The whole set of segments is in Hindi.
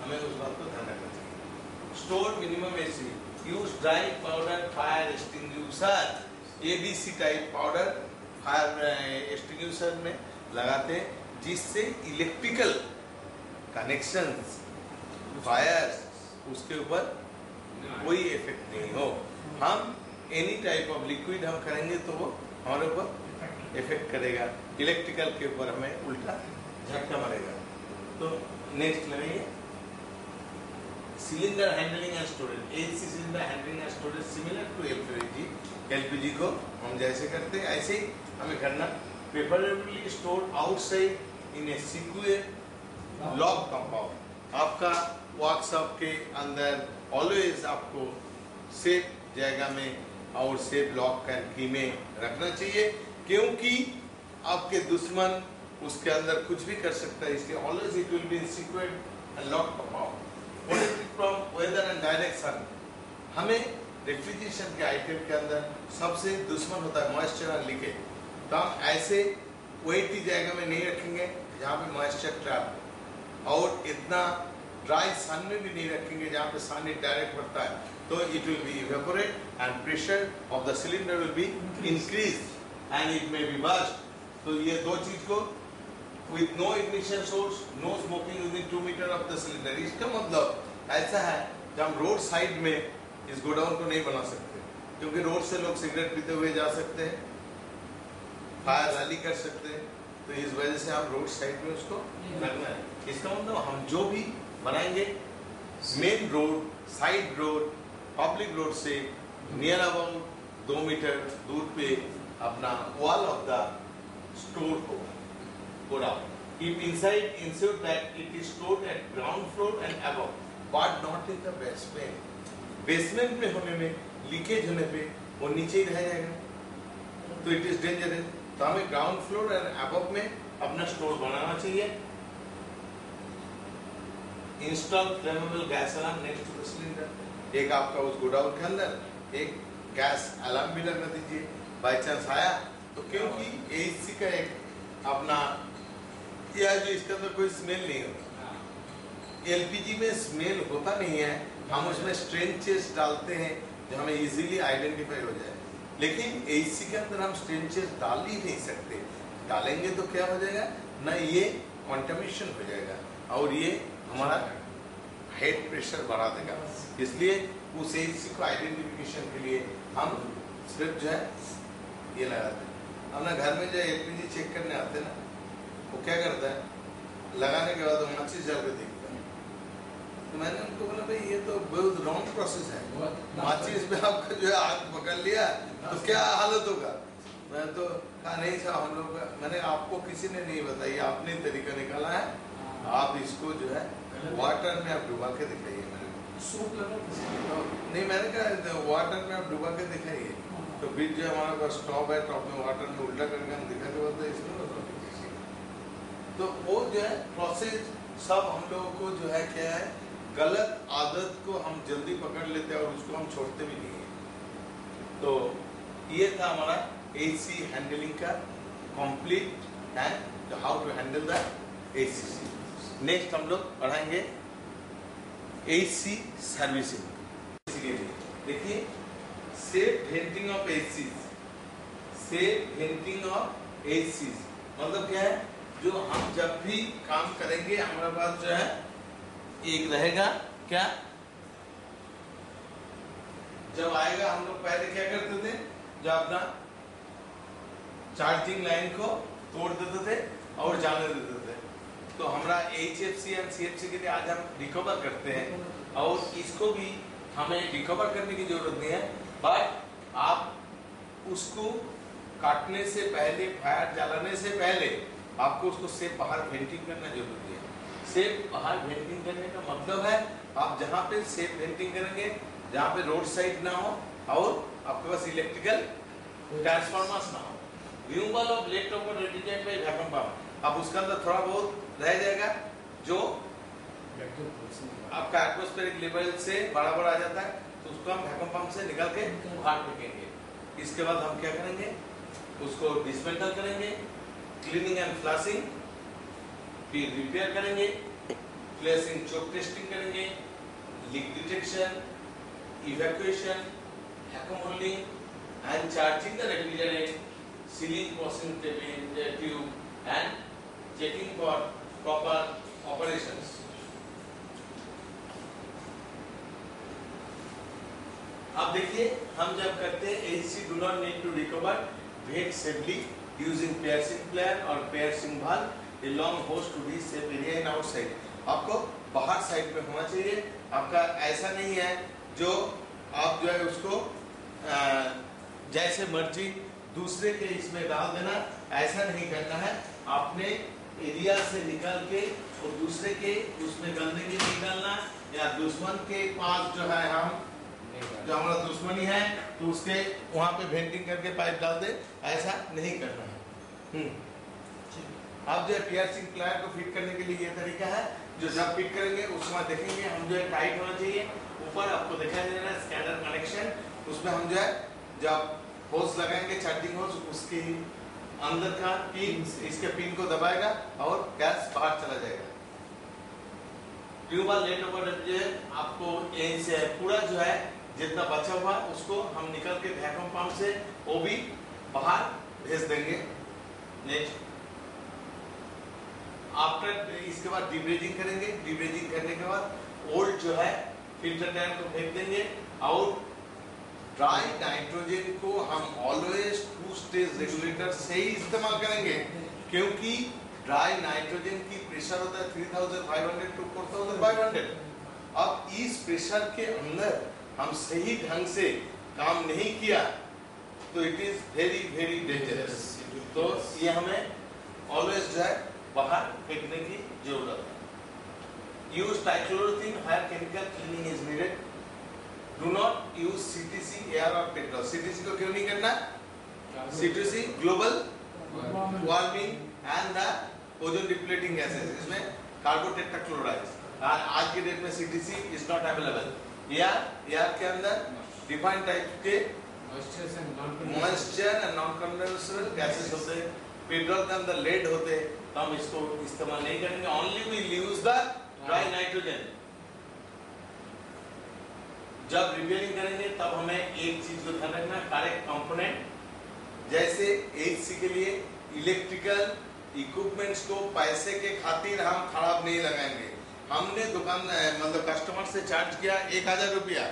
हमें उस बात को ध्यान रखना चाहिए। Store minimum AC, use dry powder fire extinguisher, ABC type powder fire extinguisher में लगाते हैं, जिससे इलेक्ट्रिकल कनेक्शंस, फायर उसके ऊपर कोई इफेक्ट नहीं हो। हम एनी टाइप ऑफ लिक्विड हम करेंगे तो वो हमारे ऊपर इफेक्ट करेगा, इलेक्ट्रिकल के ऊपर हमें उल्टा झटका मारेगा। तो नेक्स्ट लगाइए, cylinder handling and storage. AC cylinder handling and storage similar to LPG. LPG को हम जैसे करते हैं ऐसे ही हमें करना। Preferably store outside in a secure lock compound. आपका वर्कशॉप के अंदर ऑलवेज आपको सेफ जगह में और सेफ लॉक एंड की में रखना चाहिए, क्योंकि आपके दुश्मन उसके अंदर कुछ भी कर सकता है, इसलिए always it will be secure and lock compound. Protected from weather and direct sun. हमें रेफ्रिजरेशन के आइटम के अंदर सबसे दुश्मन होता है मॉइस्चर और लीकेज। तो हम ऐसे वेटी जगह में नहीं रखेंगे जहाँ पे मॉइस्चर ट्रैप, और इतना ड्राई सन में भी नहीं रखेंगे जहाँ पे सन डायरेक्ट पड़ता है, तो it will be evaporate and pressure of the cylinder will be increase and it may be burst. तो ये दो चीज को, with no ignition source, no smoking within 2 metre of the cylinder. इसका मतलब ऐसा है जब हम रोड साइड में इस गोडाउन को नहीं बना सकते, क्योंकि रोड से लोग सिगरेट पीते हुए जा सकते हैं, फायर रैली कर सकते हैं, तो इस वजह से हम रोड साइड में उसको रखना है। इसका मतलब हम जो भी बनाएंगे main road, side road, public road से नियर अबाउट 2 मीटर दूर पे अपना वॉल ऑफ द स्टोर को put up. Keep inside, ensure that it is stored at ground floor and above, but not in the basement. Basement में होने में, लीकेज होने पे वो नीचे ही रह जाएगा, तो इट इज डेंजरस। तो हमें ग्राउंड फ्लोर और अबव में अपना स्टोर बनाना चाहिए। Install flammable gas alarm next to the cylinder. एक आपका उस गोडाउन के अंदर एक गैस अलार्म भी लगा दीजिए, बाई चांस आया तो, क्योंकि एसी का एक अपना यह जो इसके अंदर कोई स्मेल नहीं होता। एलपीजी में स्मेल होता नहीं है, हम उसमें स्ट्रेंचेस डालते हैं जो हमें इजीली आइडेंटिफाई हो जाए, लेकिन एसी के अंदर हम स्ट्रेंचेस डाल ही नहीं सकते। डालेंगे तो क्या हो जाएगा ना, ये कॉन्टामिनेशन हो जाएगा और ये हमारा हेड प्रेशर बढ़ा देगा। इसलिए उस एसी को आइडेंटिफिकेशन के लिए हम सिर्फ जो है ये लगाते हैं। अपना घर में जो एलपीजी चेक करने आते हैं ना, वो क्या करता है, लगाने के बाद वो माचिस जल के देखता है। तो मैंने उनको बोला भाई ये तो बहुत रॉन्ग प्रोसेस है, माचिस पे आपका जो है आग पकड़ लिया तो क्या हालत होगा। मैं तो कहा नहीं साहब, हम लोग मैंने आपको किसी ने नहीं बताया, आपने तरीका निकाला है, आप इसको जो है वाटर में आप डुबा के दिखाइए। नहीं, मैंने कहा वाटर में आप डुबा के दिखाइए, तो फिर जो हमारे पास स्टॉप है, टॉप में वाटर में उल्टा करके हम दिखा के बोलते हैं इसमें। तो वो जो है प्रोसेस सब हम लोगों को जो है क्या है, गलत आदत को हम जल्दी पकड़ लेते हैं और उसको हम छोड़ते भी नहीं है। तो ये था हमारा एसी हैंडलिंग का complete and how to handle the AC. Next हम लोग पढ़ाएंगे एसी सर्विसिंग। देखिए, safe venting of AC. Safe venting of AC मतलब क्या है, जो हम जब भी काम करेंगे हमारे पास जो है एक रहेगा क्या, जब आएगा हम लोग पहले क्या करते थे, जब अपना चार्जिंग लाइन को तोड़ देते थे और जाने देते थे। तो हमारा HFC एंड CFC के लिए आज हम रिकवर करते हैं, और इसको भी हमें रिकवर करने की जरूरत नहीं है, बट आप उसको काटने से पहले, फायर जलाने से पहले आपको उसको सेफ बाहर वेंटिंग करना जरूरी है। सेफ बाहर वेंटिंग करने का मतलब है आप जहाँ पे सेफ वेंटिंग करेंगे जहाँ पे रोड साइड ना हो और आपके पास इलेक्ट्रिकल ट्रांसफार्मर्स ना हो। Removal of left over radiate by vacuum pump. अब उसके अंदर थोड़ा बहुत रह जाएगा जो आपका एटमॉस्फेरिक लेवल से बराबर आ जाता है, तो उसको हम वैक्यूम पंप से निकाल के बाहर फेंकेंगे। इसके बाद हम क्या करेंगे, उसको डिसमेंटल करेंगे, क्लीनिंग एंड फ्लशिंग, फिर रिपेयर करेंगे, फ्लैशिंग चोक टेस्टिंग करेंगे, leak detection, evacuation, vacuum holding and charging the refrigerant, sealing crossing tube and checking for proper operations. अब देखिए, हम जब करते हैं AC do not need to recover vent safely using piercing plier और piercing valve along host to reach safe area in outside। आपको बाहर साइड में होना चाहिए, आपका ऐसा नहीं है जो आप जो है उसको जैसे मर्जी दूसरे के इसमें डाल देना, ऐसा नहीं करना है। आपने एरिया से निकल के और दूसरे के उसमें गंदगी नहीं डालना, या दुश्मन के पास जो है हम जो हमारा दुश्मनी है तो उसके वहां पे वेंटिंग करके पाइप डाल दे, ऐसा नहीं करना है। अब जो है piercing प्लायर को फिट करने के लिए ये तरीका है, जो जब फिट करेंगे उस समय देखेंगे हम जो है टाइट होना चाहिए। ऊपर आपको दिखाई दे रहा है स्कैनर कनेक्शन, उसमें हम जो है जब होस लगाएंगे चार्जिंग होस, उसके अंदर का पिन इसके पिन को दबाएगा और गैस बाहर चला जाएगा। ट्यूब और लेट ओवर जो है आपको से पूरा जो है जितना बचा हुआ उसको हम निकल के वैक्यूम पंप से वो भी बाहर भेज देंगे। नेक्स्ट, आफ्टर इसके बाद डिब्रेजिंग करेंगे। डिब्रेजिंग करने के बाद ओल्ड जो है फिल्टर टैंक को फेंक देंगे और ड्राई नाइट्रोजन को हम ऑलवेज 2 स्टेज रेगुलेटर से ही इस्तेमाल करेंगे, क्योंकि ड्राई नाइट्रोजन की प्रेशर होता है 3500 टू 4500। अब इस प्रेशर के अंदर हम सही ढंग से काम नहीं किया तो it is very very dangerous. तो ये हमें ऑलवेज जो है बाहर फेंकने की जरूरत है। Use trichloroethene higher chemical cleaning is needed. Do not use CTC, air और पेट्रोल। सीटीसी को क्यों नहीं करना? CTC global warming and the ozone depleting gases, इसमें कार्बन टेट्राक्लोराइड। आज के डेट में CTC is not available. Air के अंदर डिफाइंड टाइप के moisture and non condensable gases होते हैं। पेट्रोल के अंदर लेड होते हैं, तो हम इसको इस्तेमाल नहीं करेंगे। Only we use the dry nitrogen. जब रिपेयरिंग करेंगे तब हमें एक चीज को ध्यान रखना, करेक्ट कंपोनेंट। जैसे एसी के लिए इलेक्ट्रिकल इक्विपमेंट्स को पैसे के खातिर हम खराब नहीं लगाएंगे। हमने दुकान मतलब कस्टमर से चार्ज किया 1000 रुपया,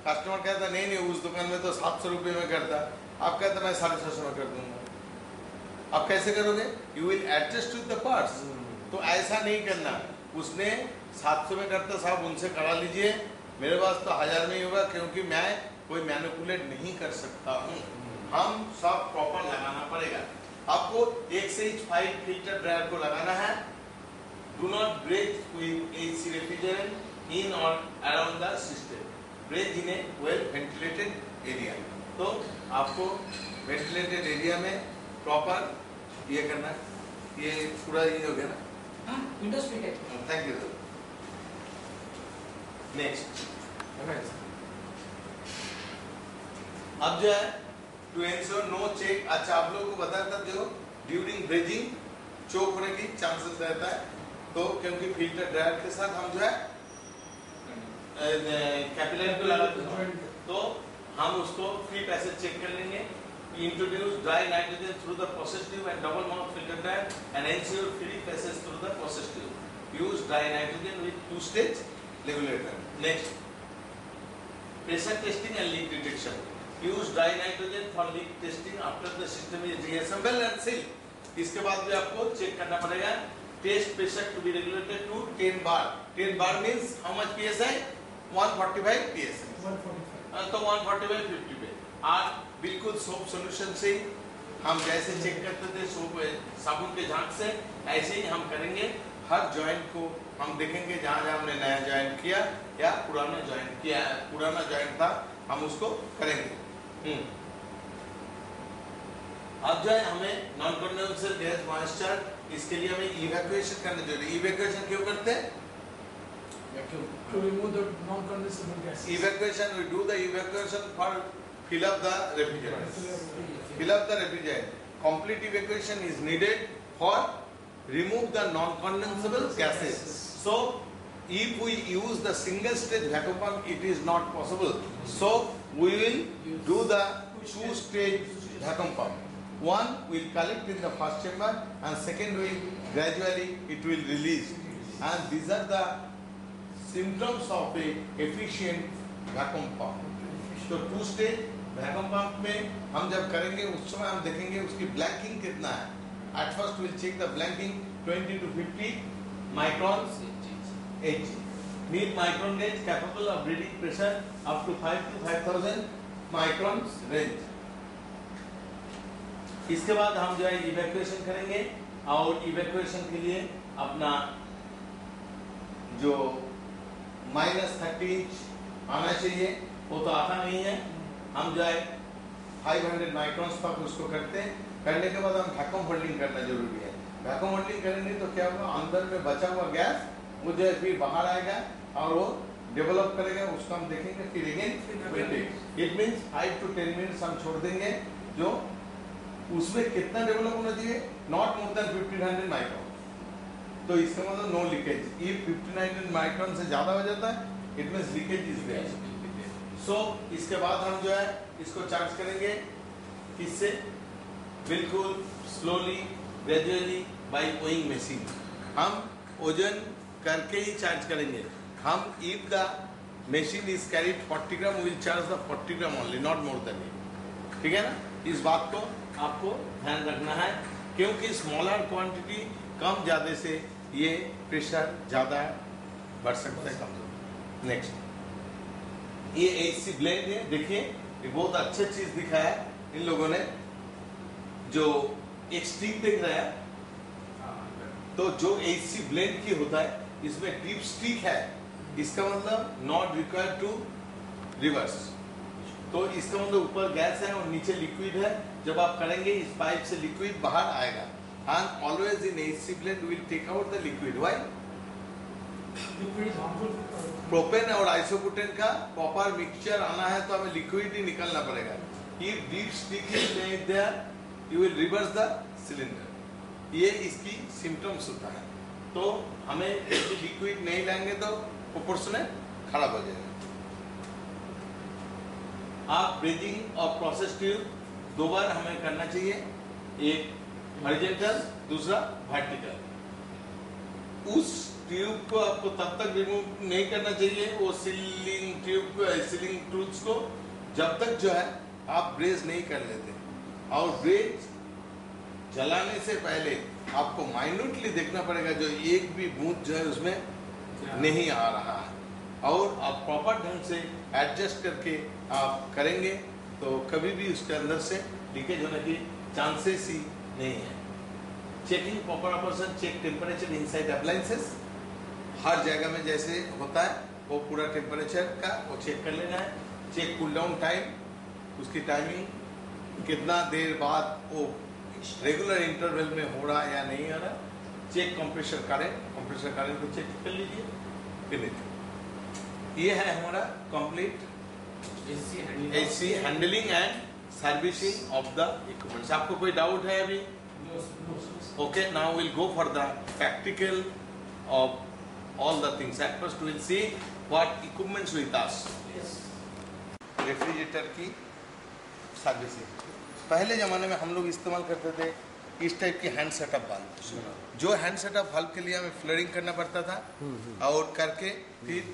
कस्टमर कहता नहीं नहीं उस दुकान में तो 700 रुपये में करता, आप कहते मैं 750 में कर दूंगा। आप कैसे करोगे? You will adjust with the parts. तो ऐसा नहीं करना, उसने 700 में करता, साहब उनसे करा लीजिए, मेरे पास तो 1000 में ही होगा, क्योंकि मैं कोई मैनिपुलेट नहीं कर सकता हूँ। हम सब प्रॉपर लगाना पड़ेगा। आपको 1 से 5 फिल्टर ड्रायर को लगाना है। Do not breathe with AC refrigerant in or around the system. Breathe in a well ventilated area. तो आपको ventilated area में प्रॉपर ये करना है। ये पूरा ये हो गया ना? Windows fitted. Thank you. Next. अब जो है to ensure no check। अच्छा, आप लोगों को बताया था जो ड्यूरिंग ब्रेजिंग चोक होने की चांसेस रहता है, तो क्योंकि फिल्टर ड्रायर के साथ हम जो है कैपिलरी को लगाते हैं, तो हम उसको फ्री पैसेज चेक कर लेंगे। Introduce dry nitrogen through the process tube and double mouth filter drier and ensure free passage through the process tube. Use dry nitrogen with 2 stage regulator. Next, pressure testing and leak detection. Use dry nitrogen for leak testing after the system is reassembled and sealed. इसके बाद भी आपको चेक करना पड़ेगा। Test pressure to be regulated to 10 bar. 10 bar means how much psi? 145 psi। तो 145 50 पे। आज बिल्कुल सोप सॉल्यूशन से हम जैसे चेक करते थे सोप साबुन के झाग से, ऐसे ही हम करेंगे। हर जॉइंट को हम देखेंगे, जहाँ जहाँ हमने नया जॉइंट किया या पुराना जॉइंट किया, पुराना जॉइंट था, हम उसको करेंगे। अब जो है हमें नॉन कंडेंसेबल गैस मॉइस्चर, इसके लिए हमें इवैक्यूएशन करना जरूरी। इवैक्यूएशन क्यों करते हैं? To remove the non-condensable gases. Evacuation, we do the evacuation for fill up the refrigerant. Fill up the refrigerant. Complete evacuation is needed for remove the non-condensable gases. So if we use the single stage vacuum pump, it is not possible. So we will do the two stage vacuum pump. One will collect in the first chamber and second will gradually it will release. And these are the symptoms of a efficient vacuum pump. तो टू स्टेज वैक्यूम पंप में हम जब करेंगे उस समय हम देखेंगे उसकी ब्लैंकिंग कितना है. At first will check the blanking 20 to 50 microns Hg. Need micron gauge capable of reading pressure up to 5 to 5000 microns range. इसके बाद हम जो है इवैक्यूएशन करेंगे और इवैक्यूएशन के लिए अपना जो -30 इंच आना चाहिए वो तो आता नहीं है. हम जो है 500 माइक्रॉन्स तक उसको करते हैं. करने के बाद हम वैक्यूम होल्डिंग करना जरूरी है. वैक्यूम होल्डिंग करेंगे तो क्या होगा, अंदर में बचा हुआ गैस वो जो है फिर बाहर आएगा और वो डेवलप करेगा. उसको हम देखेंगे फिर again it means 5 to 10 minutes हम छोड़ देंगे. जो उसमें कितना डेवलप होना चाहिए, नॉट मोर देन 1500 माइक्रॉन. तो इसका मतलब नो लीकेज. इफ 1500 माइक्रॉन से ज्यादा हो जाता है it means leakage is there. So इसके बाद हम जो है इसको चार्ज करेंगे. किससे? बिल्कुल slowly gradually by weighing machine. हम ओजन करके ही चार्ज करेंगे. हम if the machine is carried 40 gram will charge the 40 gram only, not more than it. ठीक है ना. इस बात को आपको ध्यान रखना है क्योंकि स्मॉलर क्वांटिटी कम ज़्यादा से ये प्रेशर ज़्यादा बढ़ सकता है, कमजोर. नेक्स्ट ये एसी ब्लेंड है. देखिए ये बहुत अच्छा चीज दिखाया इन लोगों ने. जो एक स्टिक देख रहा है तो जो एसी ब्लेंड की होता है इसमें डीप स्टिक है. इसका मतलब नॉट रिक्वायर्ड टू रिवर्स. तो इसका मतलब ऊपर गैस है और नीचे लिक्विड है. जब आप करेंगे इस पाइप से लिक्विड बाहर आएगा. And always in AC blend will take out the liquid. Why? Propane और आइसोब्यूटेन का प्रॉपर मिक्सचर आना है तो हमें लिक्विड ही निकलना पड़ेगा. If dip stick is there you will reverse the cylinder. ये इसकी सिम्टम्स होता है. तो हमें लिक्विड नहीं लेंगे तो प्रोपोर्शनल खराब हो जाएगा. आप ब्रीदिंग और प्रोसेस ट्यूब दो बार हमें करना चाहिए. एक हॉरिजॉन्टल, दूसरा वर्टिकल. उस ट्यूब को आपको तब तक रिमूव नहीं करना चाहिए, वो सीलिंग ट्यूब को, सीलिंग टूल्स को, जब तक जो है आप ब्रेज नहीं कर लेते. और ब्रेज जलाने से पहले आपको माइन्यूटली देखना पड़ेगा जो एक भी बूंद जो है उसमें नहीं आ रहा है. और आप प्रॉपर ढंग से एडजस्ट करके आप करेंगे तो कभी भी उसके अंदर से लीकेज होने की चांसेस ही नहीं है. Checking proper operation, check temperature inside appliances. हर जगह में जैसे होता है वो पूरा टेम्परेचर का वो चेक कर लेना है. चेक कूल डाउन टाइम, उसकी टाइमिंग कितना देर बाद वो रेगुलर इंटरवल में हो रहा है या नहीं हो रहा. चेक कंप्रेसर करेंट को चेक कर लीजिए. फिनिश. ये है हमारा complete AC handling and servicing of the equipments. आपको कोई डाउट है अभी? Okay, now we'll go for the practical of all the things. At first we'll see what equipments with us. Refrigerator की सर्विसिंग. पहले ज़माने में हम लोग इस्तेमाल करते थे इस टाइप की हैंड सेटअप वाल्व. जो हैंड सेटअप वाल्व के लिए हमें फ्लरिंग करना पड़ता था और करके फिर